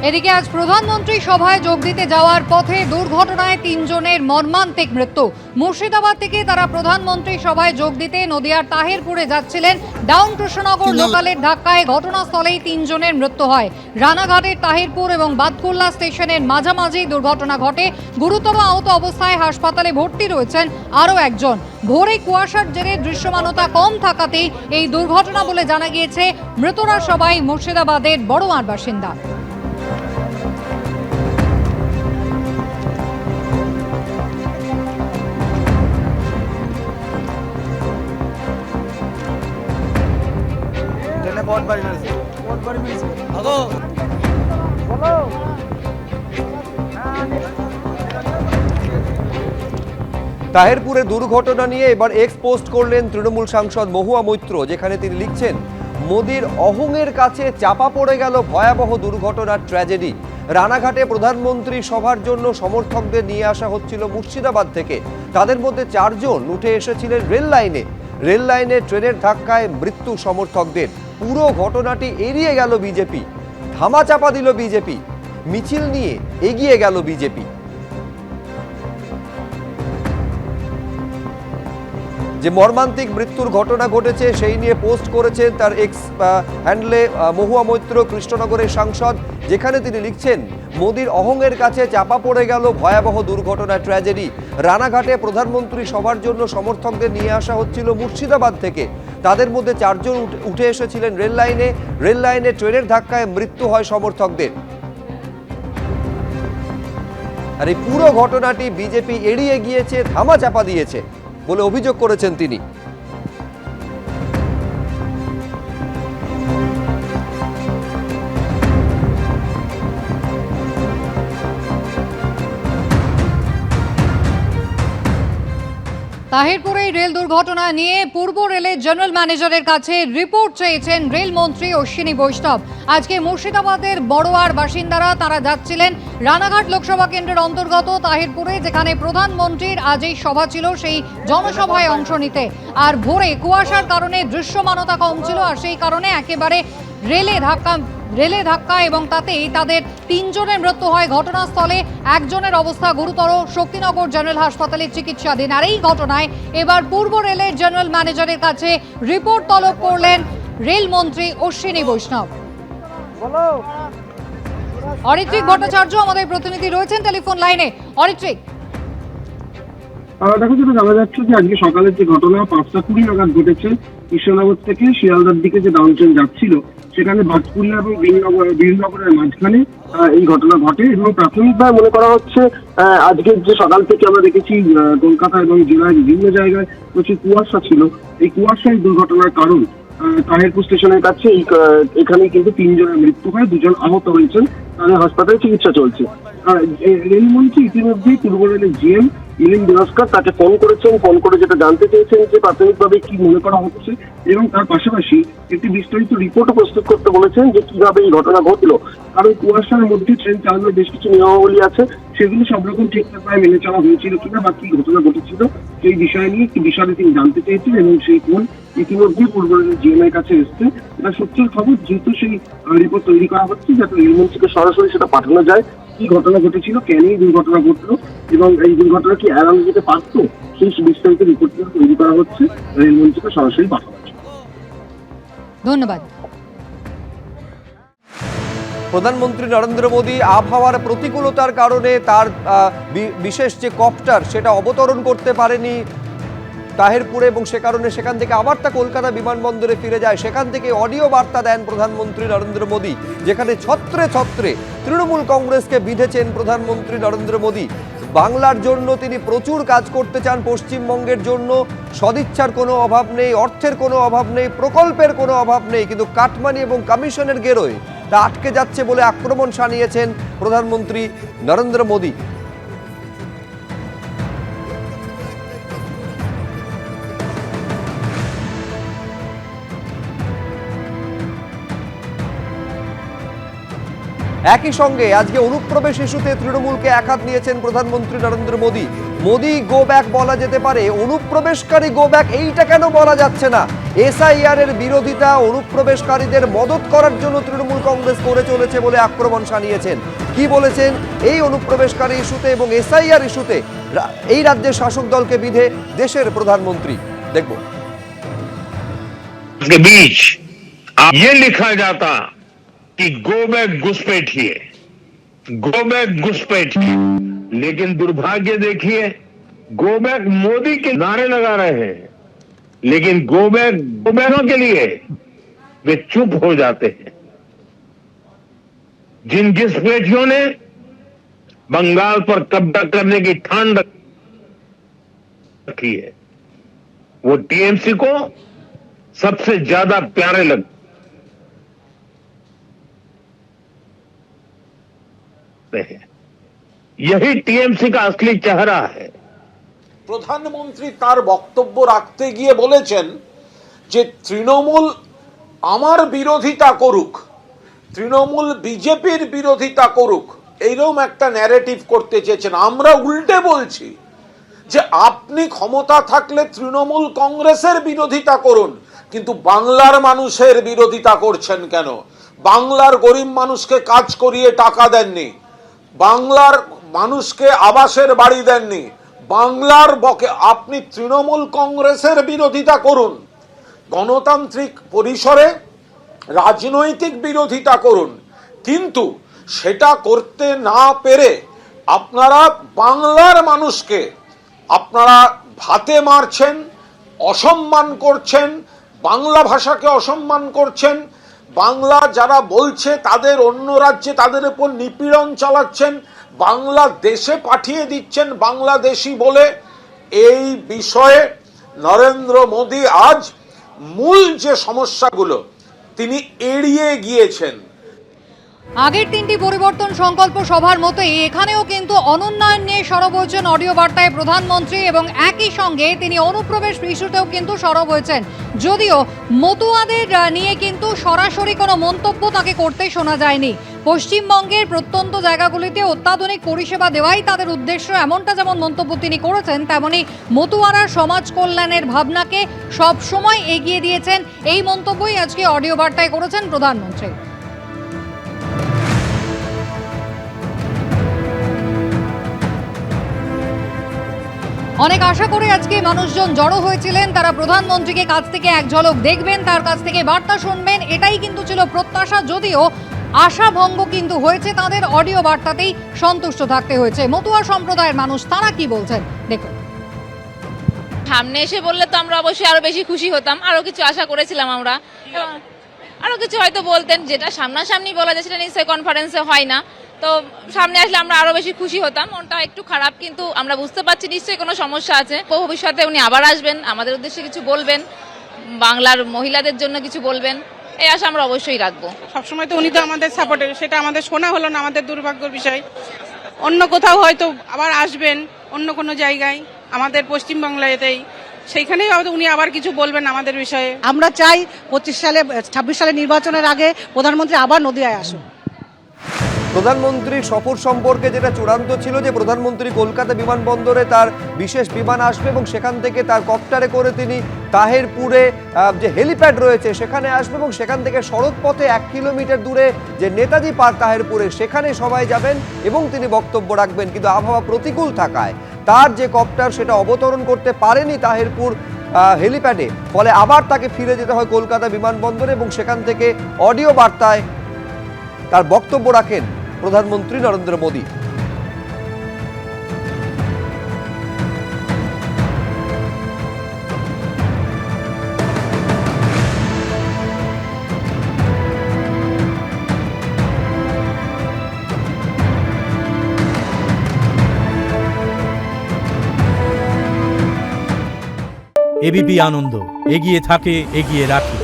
এদিকে আজ প্রধানমন্ত্রী সভায় যোগ দিতে যাওয়ার পথে দুর্ঘটনায় ৩ জনের মর্মান্তিক মৃত্যু। মুর্শিদাবাদ থেকে তারা প্রধানমন্ত্রী সভায় যোগ দিতে নদিয়ার তাহিরপুরে যাচ্ছিলেন। ডাউন কৃষ্ণনগর লোকালের ধাক্কায় ঘটনাস্থলেই ৩ জনের মৃত্যু হয়। রানাঘাটের তাহিরপুর এবং বাদকুল্লা স্টেশনের মাঝামাঝি দুর্ঘটনা ঘটে। গুরুতর আহত অবস্থায় হাসপাতালে ভর্তি রয়েছেন আরও একজন। ভোরে কুয়াশার জেরে দৃশ্যমানতা কম থাকাতেই এই দুর্ঘটনা বলে জানা গিয়েছে। মৃতরা সবাই মুর্শিদাবাদের বড়মার বাসিন্দা। তাহিরপুরে দুর্ঘটনা নিয়ে এবার এক্স পোস্ট করলেন তৃণমূল সাংসদ মহুয়া মৈত্র, যেখানে তিনি লিখছেন, মোদির অহংয়ের কাছে চাপা পড়ে গেল ভয়াবহ দুর্ঘটনার ট্র্যাজেডি। রানাঘাটে প্রধানমন্ত্রী সভার জন্য সমর্থকদের নিয়ে আসা হচ্ছিল মুর্শিদাবাদ থেকে। তাদের মধ্যে 4 জন উঠে এসেছিলেন রেল লাইনে ট্রেনের ধাক্কায় মৃত্যু সমর্থকদের। পুরো ঘটনাটি এড়িয়ে গেল বিজেপি, ধামাচাপা দিল বিজেপি, মিছিল নিয়ে এগিয়ে গেল বিজেপি। যে মর্মান্তিক মৃত্যুর ঘটনা ঘটেছে সেই নিয়ে পোস্ট করেছেন তার এক্স হ্যান্ডলে মহুয়া মৈত্র, কৃষ্ণনগরের সাংসদ, যেখানে তিনি লিখছেন, মোদির অহংয়ের কাছে চাপা পড়ে গেল ভয়াবহ দুর্ঘটনা ট্র্যাজেডি। রানাঘাটে প্রধানমন্ত্রী সভার জন্য সমর্থকদের নিয়ে আসা হচ্ছিল মুর্শিদাবাদ থেকে। তাদের মধ্যে 4 জন উঠে এসেছিলেন রেল লাইনে ট্রেনের ধাক্কায় মৃত্যু হয় সমর্থকদের। আর এই পুরো ঘটনাটি বিজেপি এড়িয়ে গিয়েছে, ধামাচাপা দিয়েছে বলে অভিযোগ করেছেন তিনি। তাহিরপুরে রেল দুর্ঘটনা নিয়ে পূর্ব রেলের জেনারেল ম্যানেজারের কাছে রিপোর্ট চেয়েছেন রেলমন্ত্রী অশ্বিনী বৈষ্ণব। আজকে মুর্শিদাবাদের বড়োয়ার বাসিন্দারা তারা যাচ্ছিলেন রানাঘাট লোকসভা কেন্দ্রের অন্তর্গত তাহিরপুরে, যেখানে প্রধানমন্ত্রীর আজ এই সভা ছিল, সেই জনসভায় অংশ নিতে। আর ভোরে কুয়াশার কারণে দৃশ্যমানতা কম ছিল, আর সেই কারণে একেবারে রেলে ধাক্কা এবং তাতেই তাদের 3 জনের মৃত্যু হয় ঘটনাস্থলে। একজনের অবস্থা গুরুতর, শক্তিনগর জেনারেল হাসপাতালে চিকিৎসাধীন। আর এই ঘটনায় এবার পূর্ব রেলের জেনারেল ম্যানেজারের কাছে রিপোর্ট তলব করলেন রেলমন্ত্রী অশ্বিনী বৈষ্ণব। অরিত্রিক ভট্টাচার্য আমাদের প্রতিনিধি রয়েছেন টেলিফোন লাইনে। অরিত্রিক, দেখো, যেটা জানা যাচ্ছে যে আজকে সকালের যে ঘটনা 5:20 নাগাদ ঘটেছে, কৃষ্ণনগর থেকে শিয়ালদার দিকে যে ডাউন ট্রেন যাচ্ছিল, সেখানে বাজকুল্লা এবং বীরনগরের মাঝখানে এই ঘটনা ঘটে। এবং প্রাথমিকভাবে মনে করা হচ্ছে আজকের যে সকাল থেকে আমরা দেখেছি কলকাতা এবং জেলায় বিভিন্ন জায়গায় প্রচুর কুয়াশা ছিল, এই কুয়াশাই দুর্ঘটনার কারণ। তাহিরপুর স্টেশনের কাছে এখানে কিন্তু 3 জনের মৃত্যু হয়, 2 জন আহত হয়েছেন, তাদের হাসপাতালে চিকিৎসা চলছে। রেলমন্ত্রী ইতিমধ্যেই পূর্ব রেলের জিএম মিলিন্দ দেওস্কর তাকে ফোন করে যেটা জানতে চেয়েছেন যে প্রাথমিকভাবে কি মনে করা হচ্ছে, এবং তার পাশাপাশি একটি বিস্তারিত রিপোর্টও প্রস্তুত করতে বলেছেন যে কিভাবে এই ঘটনা ঘটলো। কারণ কুয়াশার মধ্যে ট্রেন চালানোর বেশ কিছু নিয়মাবলী আছে, সেগুলো সব রকম ঠিকঠাকভাবে মেনে চলা হয়েছিল কিনা বা কি ঘটনা ঘটেছিল সেই বিষয় নিয়ে একটি বিষয়ে তিনি জানতে চেয়েছেন। এবং সেই ফোন ইতিমধ্যেই পূর্ব রেলের জিএম এর কাছে এসছে। এটা সত্যির খবর, যেহেতু সেই রিপোর্ট তৈরি করা হচ্ছে যাতে রেলমন্ত্রীকে সরাসরি সেটা পাঠানো যায়, কি ঘটনা ঘটেছিল, কেন এই দুর্ঘটনা ঘটলো এবং এই দুর্ঘটনা কি এড়ানো যেতে পারতো, সেই বিস্তারিত রিপোর্ট তৈরি করা হচ্ছে, রেলমন্ত্রীকে সরাসরি পাঠানো হচ্ছে। ধন্যবাদ। প্রধানমন্ত্রী নরেন্দ্র মোদী আবহাওয়ার প্রতিকূলতার কারণে তার বিশেষ যে কপ্টার সেটা অবতরণ করতে পারেনি তাহিরপুরে, এবং সে কারণে সেখান থেকে আবার তা কলকাতা বিমানবন্দরে ফিরে যায়। সেখান থেকে অডিও বার্তা দেন প্রধানমন্ত্রী নরেন্দ্র মোদী, যেখানে ছত্রে ছত্রে তৃণমূল কংগ্রেসকে বিঁধেছেন প্রধানমন্ত্রী নরেন্দ্র মোদী। বাংলার জন্য তিনি প্রচুর কাজ করতে চান, পশ্চিমবঙ্গের জন্য সদিচ্ছার কোনো অভাব নেই, অর্থের কোনো অভাব নেই, প্রকল্পের কোনো অভাব নেই, কিন্তু কাটমানি এবং কমিশনের গেরোয় তা আটকে যাচ্ছে বলে আক্রমণ শানিয়েছেন প্রধানমন্ত্রী নরেন্দ্র মোদী। একই সঙ্গে আজকে অনুপ্রবেশ ইস্যুতে তৃণমূলকে একহাত নিয়েছেন প্রধানমন্ত্রী নরেন্দ্র মোদী। মোদী গো ব্যাক বলা যেতে পারে, অনুপ্রবেশকারী গো ব্যাক এইটা কেন বলা যাচ্ছে না? এসআইআর এর বিরোধিতা, অনুপ্রবেশকারীদের মদত করার জন্য তৃণমূল কংগ্রেস করে চলেছে বলে আক্রমণ শানিয়েছেন। কি বলেছেন এই অনুপ্রবেশকারী ইস্যুতে এবং এসআইআর ইস্যুতে এই রাজ্যের শাসক দলকে বিধে দেশের প্রধানমন্ত্রী? দেখব। के बीच ये लिखा जाता कि गो बैक घुसपैठिए, गो बैक घुसपैठिए, लेकिन दुर्भाग्य देखिए, गो बैक मोदी के नारे लगा रहे हैं, लेकिन गो बैकों के लिए वे चुप हो जाते हैं। जिन घुसपैठियों ने बंगाल पर कब्जा करने की ठान रखी है, वो टीएमसी को सबसे ज्यादा प्यारे लगते हैं। यही टीएमसी का असली चेहरा है। প্রধানমন্ত্রী তার বক্তব্য রাখতে গিয়ে বলেছেন যে তৃণমূল আমার বিরোধিতা করুক, তৃণমূল বিজেপির বিরোধিতা করুক, এইরকম একটা ন্যারেটিভ করতে চেয়েছেন। আমরা উল্টে বলছি যে আপনি ক্ষমতা থাকলে তৃণমূল কংগ্রেসের বিরোধিতা করুন, কিন্তু বাংলার মানুষের বিরোধিতা করছেন কেন? বাংলার গরিব মানুষকে কাজ করিয়ে টাকা দেননি, বাংলার মানুষকে আবাসের বাড়ি দেননি, বাংলার বকে আপনি তৃণমূল কংগ্রেসের বিরোধিতা করুন, গণতান্ত্রিক পরিসরে রাজনৈতিক বিরোধিতা করুন, কিন্তু সেটা করতে না পেরে আপনারা বাংলার মানুষকে আপনারা ভাতে মারছেন, অসম্মান করছেন, বাংলা ভাষাকে অসম্মান করছেন, বাংলা যারা বলছে তাদের অন্য রাজ্যে তাদের উপর নিপীড়ন চালাচ্ছেন, বাংলাদেশে পাঠিয়ে দিচ্ছেন বাংলাদেশি বলে। এই বিষয়ে নরেন্দ্র মোদী আজ মূল যে সমস্যাগুলো তিনি এড়িয়ে গিয়েছেন। আগের তিনটি পরিবর্তন সংকল্প সভার মতোই এখানেও কিন্তু অনুন্নয়ন নিয়ে সরব হয়েছেন অডিও বার্তায় প্রধানমন্ত্রী, এবং একই সঙ্গে তিনি অনুপ্রবেশ ইস্যুতেও কিন্তু সরব হয়েছেন। যদিও মতুয়াদের নিয়ে কিন্তু সরাসরি কোনো মন্তব্য তাকে করতে শোনা যায়নি। পশ্চিমবঙ্গের প্রত্যন্ত জায়গাগুলিতে অত্যাধুনিক পরিষেবা দেওয়াই তাদের উদ্দেশ্য, এমনটা যেমন মন্তব্য তিনি করেছেন, তেমনি মতুয়ারা সমাজ কল্যাণের ভাবনাকে সবসময় এগিয়ে দিয়েছেন। এই মন্তব্যই আজকে অডিও বার্তায় করেছেন প্রধানমন্ত্রী। অনেক আশা করে আজকে মানুষজন জড়ো হয়েছিলেন, তারা প্রধানমন্ত্রীকে কাছ থেকে এক ঝলক দেখবেন, তার কাছ থেকে বার্তা শুনবেন, এটাই কিন্তু ছিল প্রত্যাশা। যদিও আশাভঙ্গ কিন্তু হয়েছে, তাদের অডিও বার্তাতেই সন্তুষ্ট থাকতে হয়েছে। মতুয়া সম্প্রদায়ের মানুষ তারা কি বলছেন দেখুন। সামনে এসে বললে তো আমরা অবশ্যই আরো বেশি খুশি হতাম, আরো কিছু আশা করেছিলাম আমরা, আরো কিছু হয়তো বলতেন, যেটা সামনাসামনি বলা যায় সেটা নিশ্চয়ই কনফারেন্সে হয় না। তো সামনে আসলে আমরা আরো বেশি খুশি হতাম। মনটা একটু খারাপ, কিন্তু আমরা বুঝতে পারছি নিশ্চয়ই কোনো সমস্যা আছে। ভবিষ্যতে উনি আবার আসবেন, আমাদের উদ্দেশ্যে কিছু বলবেন, বাংলার মহিলাদের জন্য কিছু বলবেন, এই আশা আমরা অবশ্যই রাখবো। সবসময় তো উনি তো আমাদের সাপোর্টের, সেটা আমাদের শোনা হলো না, আমাদের দুর্ভাগ্যের বিষয়। অন্য কোথাও হয়তো আবার আসবেন, অন্য কোনো জায়গায়, আমাদের পশ্চিমবাংলাতেই সেইখানেই হয়তো উনি আবার কিছু বলবেন আমাদের বিষয়ে। আমরা চাই 26 সালে নির্বাচনের আগে প্রধানমন্ত্রী আবার নদিয়ায় আসুন। প্রধানমন্ত্রীর সফর সম্পর্কে যেটা চূড়ান্ত ছিল যে প্রধানমন্ত্রী কলকাতা বিমানবন্দরে তার বিশেষ বিমান আসবে এবং সেখান থেকে তার কপ্টারে করে তিনি তাহেরপুরে যে হেলিপ্যাড রয়েছে সেখানে আসবে এবং সেখান থেকে সড়ক পথে 1 কিলোমিটার দূরে যে নেতাজি পার্ক তাহেরপুরে সেখানে সবাই যাবেন এবং তিনি বক্তব্য রাখবেন। কিন্তু আবহাওয়া প্রতিকূল থাকায় তার যে কপ্টার সেটা অবতরণ করতে পারেনি তাহেরপুর হেলিপ্যাডে, ফলে আবার তাকে ফিরে যেতে হয় কলকাতা বিমানবন্দরে এবং সেখান থেকে অডিও বার্তায় তার বক্তব্য রাখেন প্রধানমন্ত্রী নরেন্দ্র মোদী। এবিপি আনন্দ, এগিয়ে থাকে, এগিয়ে রাখে।